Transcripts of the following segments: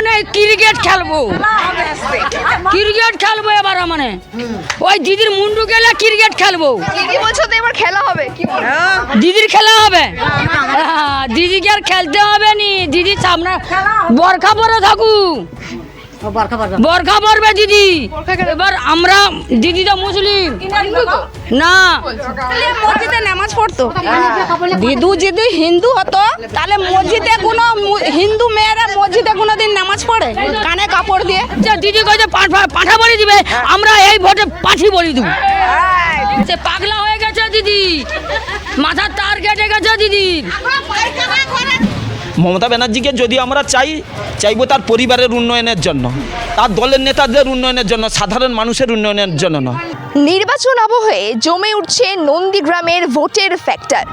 মানে ক্রিকেট খেলবো, ক্রিকেট খেলবো এবার মানে ওই দিদির মুন্ডু গেলে ক্রিকেট খেলবো। কি বলছো তো এবার খেলা হবে? কি বলছো? দিদির খেলা হবে, দিদিকে আর খেলতে হবে নি। দিদি সামনে বরখা পরে থাকুক, বরখা পরবে দিদি। এবার আমরা দিদি তো মুসলিম না, মসজিদে নামাজ পড়তো। দিদু যদি হিন্দু হতো তাহলে মসজিদে কোনো হিন্দু মেয়েরা মসজিদে কোনোদিন নামাজ পড়ে কানে কাপড় দিয়ে? দিদি কইছে পাঠা বলি দিবে, আমরা এই ভোটে পাঠি বলি দেব। সে পাগলা হয়ে গেছে দিদি, মাথার তার কেটে গেছে দিদি। মমতা ব্যানার্জিকে যদি আমরা চাইবো তার পরিবারের উন্নয়নের জন্য, তার দলের নেতাদের উন্নয়নের জন্য, সাধারণ মানুষের উন্নয়নের জন্য নয়। নির্বাচন আবহে জমে উঠছে নন্দীগ্রামের ভোটের ফ্যাক্টর।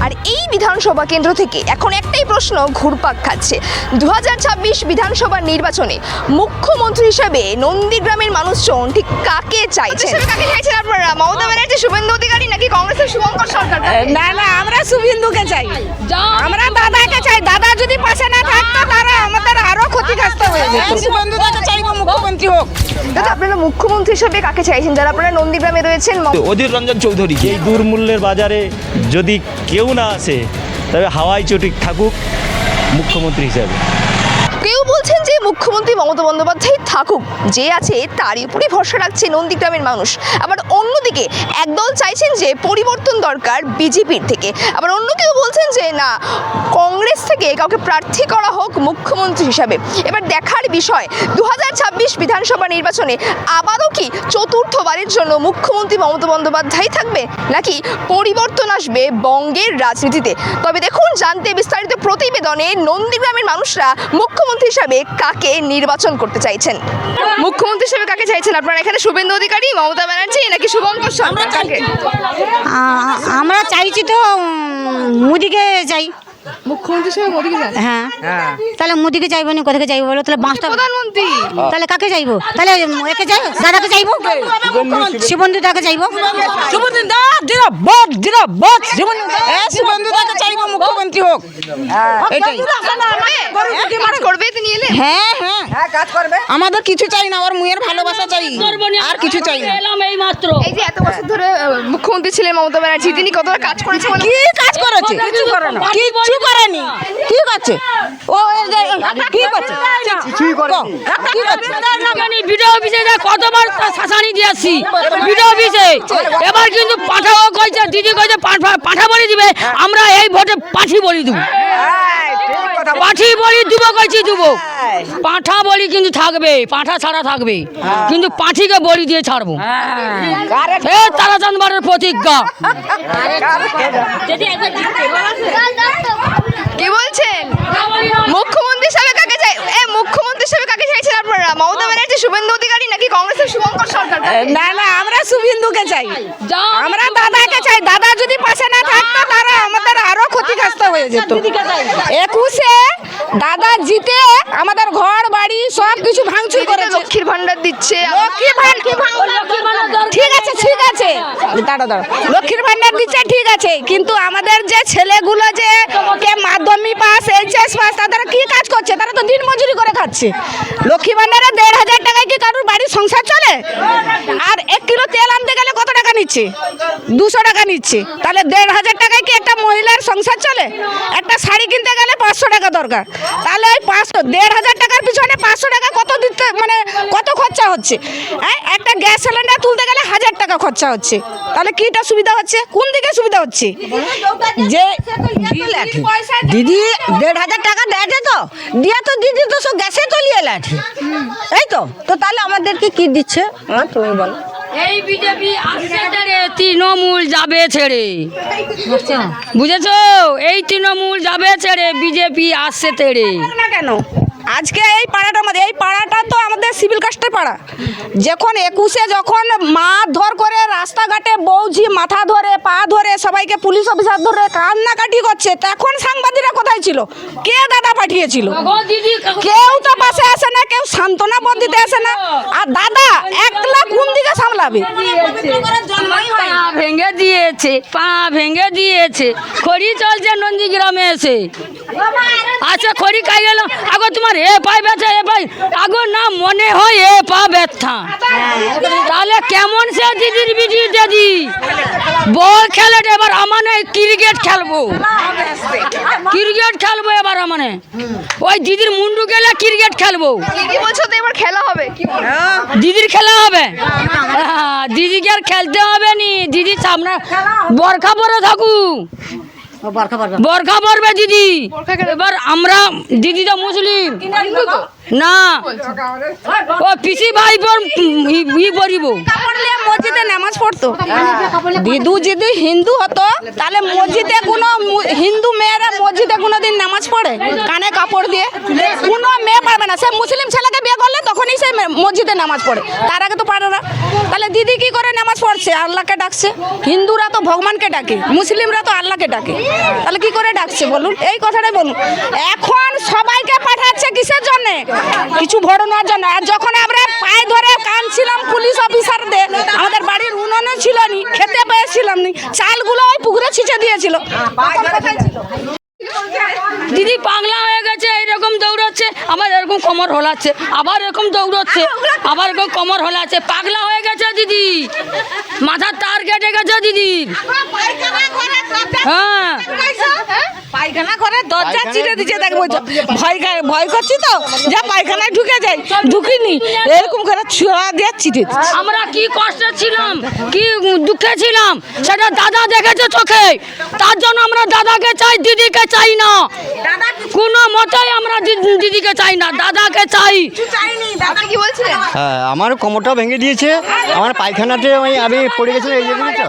আর এই বিধানসভা কেন্দ্র থেকে এখন একটাই প্রশ্ন ঘুরপাক খাচ্ছে, 2026 বিধানসভা নির্বাচনে মুখ্যমন্ত্রী হিসেবে নন্দীগ্রামের মানুষজন ঠিক কাকে চাইছেন? কাকে চাইছেন আপনারা? মমতা ব্যানার্জি, শুভেন্দু অধিকারী নাকি কংগ্রেসের শুভঙ্কর সরকার? না না, আমরা শুভেন্দুকে চাই, আমরা দাদাকে চাই। দাদা যদি পাশে না থাকতো তারা আমাদের আরো ক্ষতিগ্রস্ত হয়ে যেত। শুভেন্দুকে চাইবো মুখ্যমন্ত্রী হোক। দাদা, আপনারা মুখ্যমন্ত্রী হিসেবে কাকে চাইছেন যারা আপনারা নন্দীগ্রামে রয়েছেন? অধীর রঞ্জন চৌধুরী। এই দুর্মূল্যের বাজারে যদি কেউ না আসে তবে হাওয়াই চটিক থাকুক মুখ্যমন্ত্রী হিসাবে। কেউ বলছেন যে মুখ্যমন্ত্রী মমতা বন্দ্যোপাধ্যায় থাকুক, যে আছে তারই উপরই ভরসা রাখছে নন্দীগ্রামের মানুষ। আবার অন্যদিকে একদল চাইছেন যে পরিবর্তন দরকার বিজেপির থেকে, আবার অন্য কেউ বলছেন যে না, কংগ্রেস থেকে কাউকে প্রার্থী করা হোক মুখ্যমন্ত্রী হিসাবে। এবার দেখার বিষয় 2026 বিধানসভা নির্বাচনে আবারও কি চতুর্থবারের জন্য মুখ্যমন্ত্রী মমতা বন্দ্যোপাধ্যায় থাকবে, নাকি পরিবর্তন আসবে বঙ্গের রাজনীতিতে? তবে দেখুন জানতে বিস্তারিত প্রতিবেদনে নন্দীগ্রামের মানুষরা মুখ্যমন্ত্রী হিসাবে কাকে নির্বাচন করতে চাইছেন। মুখ্যমন্ত্রী হিসেবে কাকে চাইছেন আপনারা এখানে? শুভেন্দু অধিকারী, মমতা ব্যানার্জি নাকি শুভঙ্কর সরকার? কাকে আমরা চাইছি তো মোদিকে চাই। মুখ্যমন্ত্রী হিসেবে মোদিকে চাই? হ্যাঁ, তাহলে মোদিকে চাইবো না কোথাকে চাইবো বলো? তাহলে বাঁশটা প্রধানমন্ত্রী। তাহলে কাকে চাইবো? তাহলে একে চাই, দাদাকে চাইবো, শুভেন্দু দাকে চাইবো। শুভেন্দু দা দিরা বট দিরা বট শুভেন্দু দাকে চাইবো মুখ্যমন্ত্রী হোক, এটাই। করবে তিনি এলে? হ্যাঁ হ্যাঁ, কাজ করবে। আমাদের কিছু চাই না, ওর মুয়ের ভালোবাসা চাই, আর কিছু চাই না। এলাম এই মাত্র। এই যে এত বছর ধরে মুখ্যমন্ত্রী ছিলেন মমতা ব্যানার্জি, তিনি কতটা কাজ করেছেন? কি কাজ করেছে? কিছু করে না, কিছু করেনি। কি করছে ও? কি করছে? কিছুই করেনি। কি করছে? ভিডিও অফিসে কতবার শাসানি দিয়েছি ভিডিও অফিসে। এবার কিন্তু পাঠাও কইছে, দিদি কইছে পাঠা বলি দিবে, আমরা এই ভোটে পাঠি বলি দেব। পাঠি বলি দিব কইছি দিব। পাঠা বলি কিন্তু থাকবে, পাঠা ছাড়া থাকবে, কিন্তু পাঠিকে বলি দিয়ে ছাড়বো। তারাচাঁদবাড়ের প্রতিজ্ঞা। কি বলছেন? মুখ্যমন্ত্রী হিসেবে কাকে চাই? মুখ্যমন্ত্রী হিসেবে কাকে চাইছেন আপনারা? মমতা ব্যানার্জি, শুভেন্দু অধিকারী নাকি কংগ্রেসের শুভঙ্কর সরকার? না না, আমরা শুভেন্দুকে চাই, আমরা দাদাকে চাই। দাদা যদি পাশে না থাকতো তারা আমাদের আরো ক্ষতিগ্রস্ত হয়ে যেত। 21-এ দাদা জিতে আমাদের ঘর বাড়ি সব কিছু ভাঙচুর করেছে। লক্ষ্মীর ভান্ডার দিচ্ছে। লক্ষ্মীর ভান্ডার ঠিক আছে, ঠিক আছে, দাঁড়া দাঁড়া, লক্ষ্মীর ভান্ডার দিচ্ছে ঠিক আছে, কিন্তু আমাদের যে ছেলেগুলো যে কে মাধ্যমিক পাস, এইচএস পাস, তারা কি কাজ করছে? তারা তো দিন মজুরি করে খাচ্ছে। লক্ষ্মী ভান্ডারে 1,500 টাকায় কি কারোর বাড়ির সংসার চলে? আর 1 কিলো তেল আনতে গেলে কত টাকা নিচ্ছে? 200 টাকা নিচ্ছে। তাহলে 1,500 টাকায় কি একটা মহিলার সংসার চলে? একটা শাড়ি কিনতে গেলে 500 টাকা দরকার, তাহলে ওই 1,500 টাকার পিছনে 500 টাকা কত দিতে, মানে কত খরচা হচ্ছে? হ্যাঁ, একটা গ্যাস সিলিন্ডার তুলতে গেলে 1000 টাকা খরচা হচ্ছে। তাহলে কিটা সুবিধা হচ্ছে? কোন দিকে সুবিধা হচ্ছে? যে দিদি 1,500 টাকা দেয় তো দিয়ে তো দিদি তো সব গ্যাসে তলিয়ে লাঠি, এই তো। তাহলে আমাদেরকে কি দিচ্ছে তুমি বলো? এই বিজেপি আসছে ছেড়ে তৃণমূল যাবে ছেড়ে, বুঝেছো? এই তৃণমূল যাবে ছেড়ে, বিজেপি আসছে ছেড়ে। না কেন আজকে এই পাড়াটার মধ্যে, এই পাড়াটা তো আমাদের সিভিল কাস্টের পাড়া। যখন 21-এ যখন মারধর করে রাস্তাঘাটে বৌঝি মাথা ধরে পা ধরে সবাইকে পুলিশ অফিসার ধরে কান্নাকাটি করছে, তখন সাংবাদিকরা দাদাটা কোথায় ছিল? কে দাদা পাঠিয়েছিল? গো দিদি, কেউ তো পাশে আসে না, কেউ সান্ত্বনা বোধ দিতে আসে না। আর দাদা একলা কোন দিকে সামলাবে? পা ভেঙে দিয়েছে, পা ভেঙে দিয়েছে, খড়ি চলছে নন্দীগ্রামে এসে। আচ্ছা খড়ি খাই গেল, আগো তোমার এ পায়ে ব্যথা, এ পায়ে, আগো না মনে হয় এ পা ব্যথা। তাহলে কেমন সে দিদির বিটি দিদি বল খেলে, এবার আমানে ক্রিকেট খেলবো, ক্রিকেট খেলবো এবার আমানে, ওই দিদির মুন্ডু গেলে ক্রিকেট খেলবো। দিদি বলছো তো এবার খেলা হবে, দিদির খেলা হবে, হ্যাঁ, দিদিকে আর খেলতে হবে নি, দিদি সামনে বরখা পরে থাকুক, বরখা পরবে দিদি। এবার আমরা, দিদি তো মুসলিম না, ও পিসি ভাই পড়িব। মসজিদে নামাজ পড়তো। দিদু যদি হিন্দু হতো তাহলে মসজিদে কোনো হিন্দু মেয়েরা মসজিদে কোনোদিন নামাজ পড়ে কানে কাপড় দিয়ে? কোনো মেয়ে পারবে না। সে মুসলিম ছেলেকে বিয়ে করলে তখনই সে মসজিদে নামাজ পড়ে, তার আগে তো পারে না। তাহলে দিদি কি করে নামাজ পড়ছে? আল্লাহকে ডাকছে। হিন্দুরা তো ভগবানকে ডাকে, মুসলিমরা তো আল্লাহকে ডাকে, তাহলে কি করে ডাকছে বলুন? এই কথাটাই বলুন। এখন সবাইকে পাঠাচ্ছে কিসের জন্যে? কিছু ভোট নেওয়ার জন্য। আর যখন আমরা পায়ে ধরে কাঁদছিলাম পুলিশ অফিসারদের, আমাদের বাড়ির উনুনে ছিল নি, খেতে পেয়েছিলাম নি, চালগুলো ওই পুকুরে ছিঁচে দিয়েছিল। দিদি পাগলা হয়ে গেছে, এইরকম দৌড়াচ্ছে, আবার এরকম কোমর হলাচ্ছে, আবার এরকম দৌড়াচ্ছে, আবার এরকম কোমর হলাচ্ছে, পাগলা হয়ে গেছে দিদি, মাথার তার কেটে গেছে দিদির। হ্যাঁ, পায়খানা করে দরজা চিড়ে দিচ্ছে, দেখবো ভয় করছি তো যা পায়খানায় ঢুকে যাই, ঢুকিনি এরকম করে ছোঁয়া দিয়ে চিড়ে দিচ্ছে। আমরা কি কষ্টে ছিলাম, কি দুঃখে ছিলাম, সেটা দাদা দেখেছে চোখে, তার জন্য আমরা দাদাকে চাই, দিদিকে চাই না, কোনো মতেই আমরা দিদিকে চাই না, দাদাকে চাই। আপনি কি বলছিলেন? হ্যাঁ, আমার কোমরটা ভেঙে দিয়েছে, আমার পায়খানাতে আমি পড়ে গেছিলাম, এই যে বুঝেছো?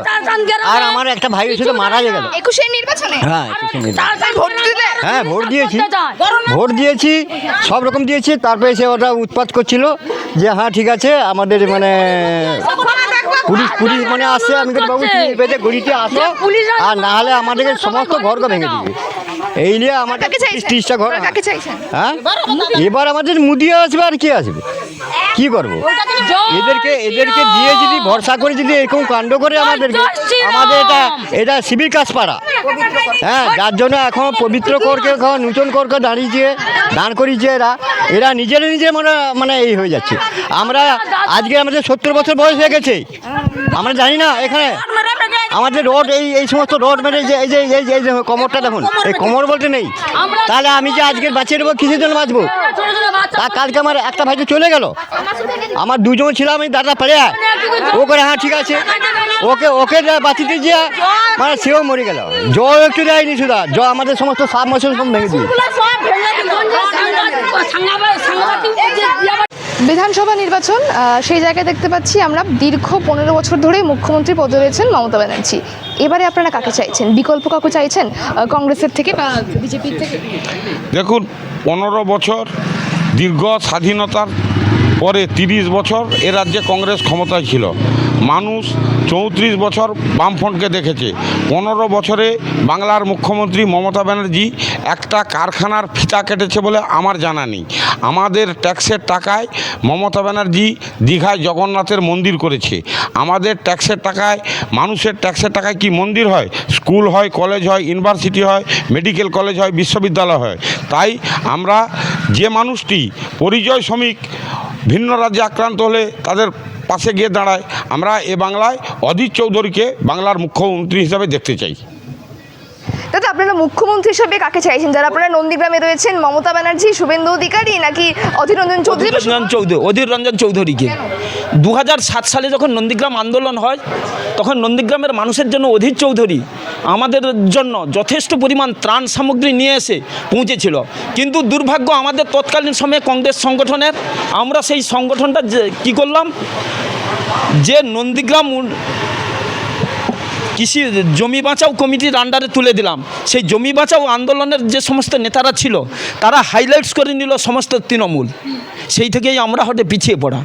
আর আমার একটা ভাই ছিল মারা গেল। 21 নির্বাচনে হ্যাঁ, ভোট দিলে? হ্যাঁ, ভোট দিয়েছি, সব রকম দিয়েছি। তারপরে সে ওটা উৎপাত করছিল যে হ্যাঁ ঠিক আছে, আমাদের মানে পুলিশ মানে আসছে, আমি তো বাবু পুলিশ বেঁধে গড়িতে আসো, আর না হলে আমাদেরকে সমস্ত ঘরকে ভেঙে দিবে। এই নিয়ে আমাদের কাকে চাইছেন? 30টা ঘর। কাকে চাইছেন? হ্যাঁ, এবার আমাদের মুদি আসবে, আর কি আসবে, কি করবো? এদেরকে দিয়ে যদি ভরসা করে যদি এরকম কাণ্ড করে আমাদের এটা শিবির কাজ পাড়া। হ্যাঁ, যার জন্য এখন পবিত্র করকে এখন নূতন করকে দাঁড় করিয়েছে এরা নিজে মানে এই হয়ে যাচ্ছে। আমরা আজকে আমাদের 70 বছর বয়স হয়ে গেছে, আমরা জানি না এখানে আমাদের রড এই সমস্ত রড মেরে এই যে কোমরটা দেখুন, এই কোমর বলতে নেই, তাহলে আমি যে আজকে বাঁচিয়ে দেবো কিসের জন্য বাঁচবো? তা কালকে আমার একটা ভাই তো চলে গেল, আমার দুজন ছিলাম, আমি দাদা পারে ও করে হ্যাঁ ঠিক আছে, ওকে বাঁচিতে যে মানে সেও মরে গেল। জল একটু দেয়নি, শুধু আমাদের সমস্ত সাব মাসের সব ভেঙে দিয়ে। বিধানসভা নির্বাচন, সেই জায়গায় দেখতে পাচ্ছি আমরা দীর্ঘ 15 বছর ধরে মুখ্যমন্ত্রী পদে রয়েছেন মমতা ব্যানার্জি। এবারে আপনারা কাকে চাইছেন? বিকল্প কাকে চাইছেন, কংগ্রেসের থেকে বা বিজেপির থেকে? দেখুন, 15 বছর দীর্ঘ স্বাধীনতার পরে 30 বছর এ রাজ্যে কংগ্রেস ক্ষমতায় ছিল। মানুষ 34 বছর বামফ্রন্টকে দেখেছে। 15 বছরে বাংলার মুখ্যমন্ত্রী মমতা ব্যানার্জি একটা কারখানার ফিতা কেটেছে বলে আমার জানা নেই। আমাদের ট্যাক্সের টাকায় মমতা ব্যানার্জি দীঘায় জগন্নাথের মন্দির করেছে। আমাদের ট্যাক্সের টাকায়, মানুষের ট্যাক্সের টাকায় কি মন্দির হয়? স্কুল হয়, কলেজ হয়, ইউনিভার্সিটি হয়, মেডিকেল কলেজ হয়, বিশ্ববিদ্যালয় হয়। তাই আমরা যে মানুষটি পরিযায়ী শ্রমিক ভিন্ন রাজ্যে আক্রান্ত হলে তাদের পাশে গিয়ে দাঁড়ায়, আমরা এ বাংলায় অধীর চৌধুরীকে বাংলার মুখ্যমন্ত্রী হিসাবে দেখতে চাই। দাদা, আপনারা মুখ্যমন্ত্রী হিসেবে কাকে চাইছেন? যারা আপনারা নন্দীগ্রামে রয়েছেন, মমতা ব্যানার্জি, শুভেন্দু অধিকারী নাকি অধীর রঞ্জন চৌধুরীকে? 2007 সালে যখন নন্দীগ্রাম আন্দোলন হয়, তখন নন্দীগ্রামের মানুষের জন্য অধীর চৌধুরী আমাদের জন্য যথেষ্ট পরিমাণ ত্রাণ সামগ্রী নিয়ে এসে পৌঁছেছিল। কিন্তু দুর্ভাগ্য আমাদের তৎকালীন সময়ে কংগ্রেস সংগঠনের, আমরা সেই সংগঠনটা কী করলাম, যে নন্দীগ্রাম কৃষি জমি বাঁচাও কমিটির আন্ডারে তুলে দিলাম। সেই জমি বাঁচাও আন্দোলনের যে সমস্ত নেতারা ছিল, তারা হাইলাইটস করে নিল সমস্ত তৃণমূল। সেই থেকেই আমরা হয়তো পিছিয়ে পড়া।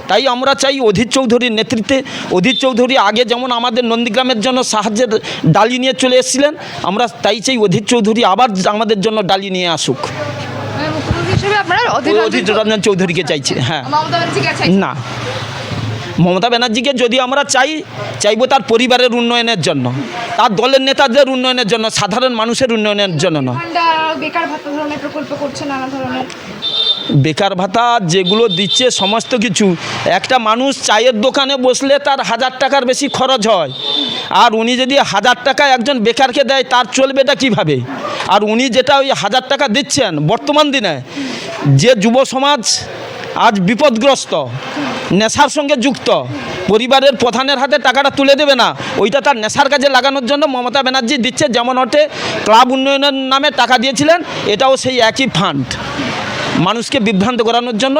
তাই আমরা চাই অধীর চৌধুরীর নেতৃত্বে, অধীর চৌধুরী আগে যেমন আমাদের নন্দীগ্রামের জন্য সাহায্যের ডালি নিয়ে চলে এসেছিলেন, আমরা তাই চাই অধীর চৌধুরী আবার আমাদের জন্য ডালি নিয়ে আসুক। মুখ্যমন্ত্রী হিসেবে আপনারা অধীর রঞ্জন চৌধুরীকে চাইছি। হ্যাঁ, মমতা ব্যানার্জিকে চাইছেন? না, মমতা ব্যানার্জিকে যদি আমরা চাইবো তার পরিবারের উন্নয়নের জন্য, তার দলের নেতাদের উন্নয়নের জন্য, সাধারণ মানুষের উন্নয়নের জন্য নয়। বেকার ভাতা ধরনের প্রকল্প করছে, নানা ধরনের বেকার ভাতা যেগুলো দিচ্ছে সমস্ত কিছু, একটা মানুষ চায়ের দোকানে বসলে তার 1000 টাকার বেশি খরচ হয়, আর উনি যদি 1000 টাকা একজন বেকারকে দেয় তার চলবেটা কিভাবে? আর উনি যেটা ওই 1000 টাকা দিচ্ছেন বর্তমান দিনে, যে যুব সমাজ আজ বিপদগ্রস্ত, নেশার সঙ্গে যুক্ত, পরিবারের প্রধানের হাতে টাকাটা তুলে দেবে না, ওইটা তার নেশার কাজে লাগানোর জন্য মমতা ব্যানার্জি দিচ্ছে। যেমন ওঠে ক্লাব উন্নয়নের নামে টাকা দিয়েছিলেন, এটাও সেই একই ফান্ড, মানুষকে বিভ্রান্ত করানোর জন্য,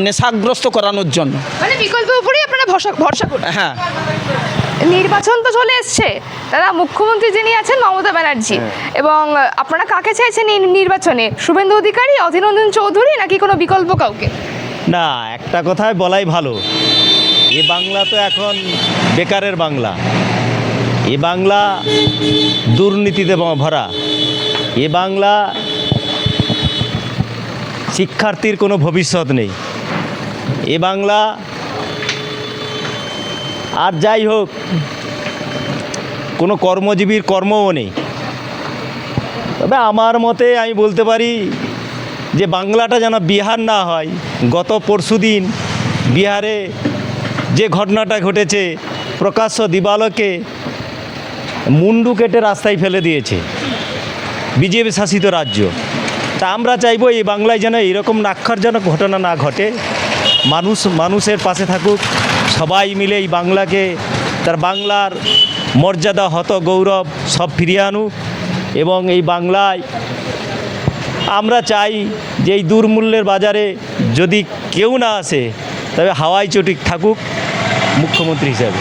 নেশাগ্রস্ত করানোর জন্য। মানে বিকল্পের উপরেই আপনারা ভরসা করেন। হ্যাঁ, নির্বাচন তো চলে এসছে দাদা, মুখ্যমন্ত্রী যিনি আছেন মমতা ব্যানার্জি, এবং আপনারা কাকে চাইছেন এই নির্বাচনে? শুভেন্দু অধিকারী, অধীর রঞ্জন চৌধুরী, নাকি কোনো বিকল্প কাউকে? না, একটা কথাই বলাই ভালো, এ বাংলা তো এখন বেকারের বাংলা, এ বাংলা দুর্নীতিতে ভরা, এ বাংলা শিক্ষার্থীর কোনো ভবিষ্যৎ নেই, এ বাংলা আর যাই হোক কোনো কর্মজীবীর কর্মও নেই। তবে আমার মতে আমি বলতে পারি যে বাংলাটা যেন বিহার না হয়। গত পরশুদিন বিহারে যে ঘটনাটা ঘটেছে, প্রকাশ্য দিবালোকে মুন্ডু কেটে রাস্তায় ফেলে দিয়েছে বিজেপি শাসিত রাজ্য। তা আমরা চাইবো এই বাংলায় যেন এরকম নাক্ষরজনক ঘটনা না ঘটে, মানুষের পাশে থাকুক, সবাই মিলে এই বাংলাকে, তার বাংলার মর্যাদা, হত গৌরব সব ফিরিয়ে আনুক। এবং এই বাংলায় আমরা চাই যে এই দুর্মূল্যের বাজারে যদি কেউ না আসে, তবে হাওয়াই চটিক থাকুক মুখ্যমন্ত্রী হিসাবে।